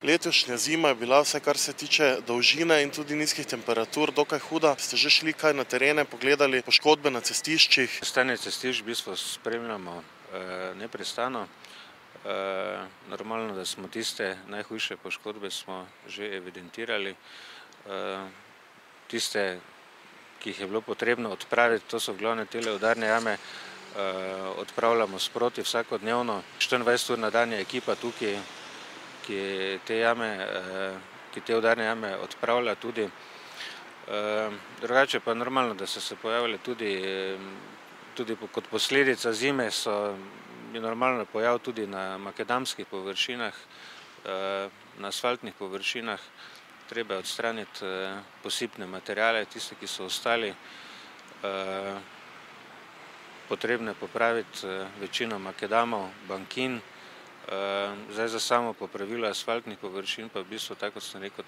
Letošnja zima je bila, vse kar se tiče dolžine in tudi nizkih temperatur, dokaj huda. Ste že šli kaj na terene, pogledali poškodbe na cestiščih? Stanje cestišč v bistvu spremljamo neprestano. Normalno, da smo tiste najhujše poškodbe smo že evidentirali. Tiste, ki jih je bilo potrebno odpraviti, to so v glavne tele udarne jame, odpravljamo sproti vsakodnevno. 24 ur na dan je ekipa tukaj, ki te udarne jame odpravlja tudi. Drugače pa normalno, da so se pojavili tudi kot posledica zime, je normalno pojav tudi na makadamskih površinah, na asfaltnih površinah. Treba je odstraniti posipne materiale, tiste, ki so ostali. Potrebno je popraviti večino makadamov, bankin. Zdaj za samo popravilo asfaltnih površin pa v bistvu, tako kot sem rekel,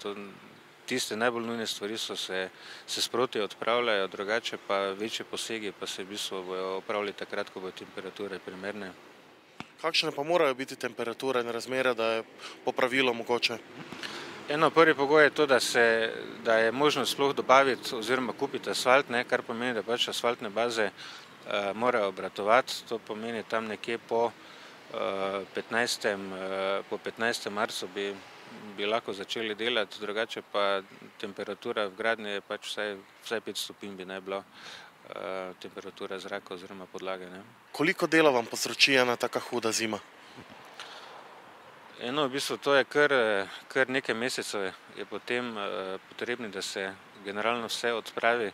tiste najbolj nujne stvari se sproti odpravljajo, drugače pa večji posegi pa se v bistvu bojo opravili takrat, ko bodo temperature primerne. Kakšne pa morajo biti temperature in razmere, da je popravilo mogoče? Prvi pogoj je to, da je možno sploh dobaviti oziroma kupiti asfalt, kar pomeni, da pač asfaltne baze morajo obratovati. To pomeni tam nekje po 15. marcu bi lahko začeli delati, drugače pa temperatura v gradnji je pač vsaj 5 stopinj bi naj bila temperatura zraka oziroma podlage. Koliko dela vam povzroči ena taka huda zima? V bistvu to je kar nekaj mesecev je potem potrebni, da se generalno vse odpravi.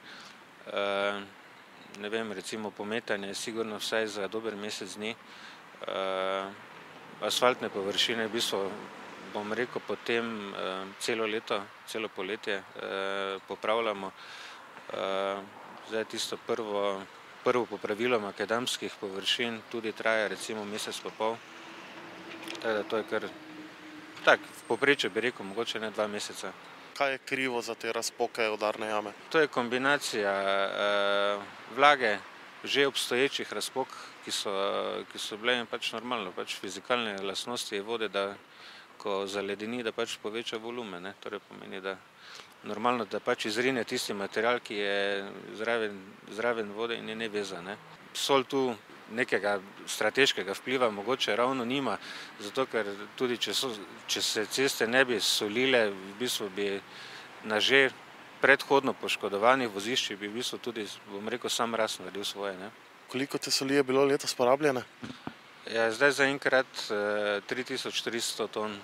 Ne vem, recimo pometanje je sigurno vsaj za dober mesec dni. Asfaltne površine v bistvu, bom rekel, potem celo leto, celo poletje popravljamo. Zdaj tisto prvo popravilo makadamskih površin tudi traja recimo mesec pa pol. Tako da to je kar v povprečju bi rekel, mogoče ne 2 meseca. Kaj je krivo za te razpoke udarne jame? To je kombinacija vlage, že obstoječih razpok, ki so bile in pač normalno, fizikalne lastnosti vode, da ko zaledeni, da pač poveča volumen. Torej pomeni, da normalno, da pač izrine tisti material, ki je zraven vode in je nevezan. Sol tu nekega strateškega vpliva mogoče ravno nima, zato ker tudi če se ceste ne bi solile, v bistvu bi na že predhodno poškodovanih voziščih bi v bistvu tudi, bom rekel, sam rast naredil svoje. Koliko te soli je bilo letos porabljene? Zdaj zaenkrat 3400 ton.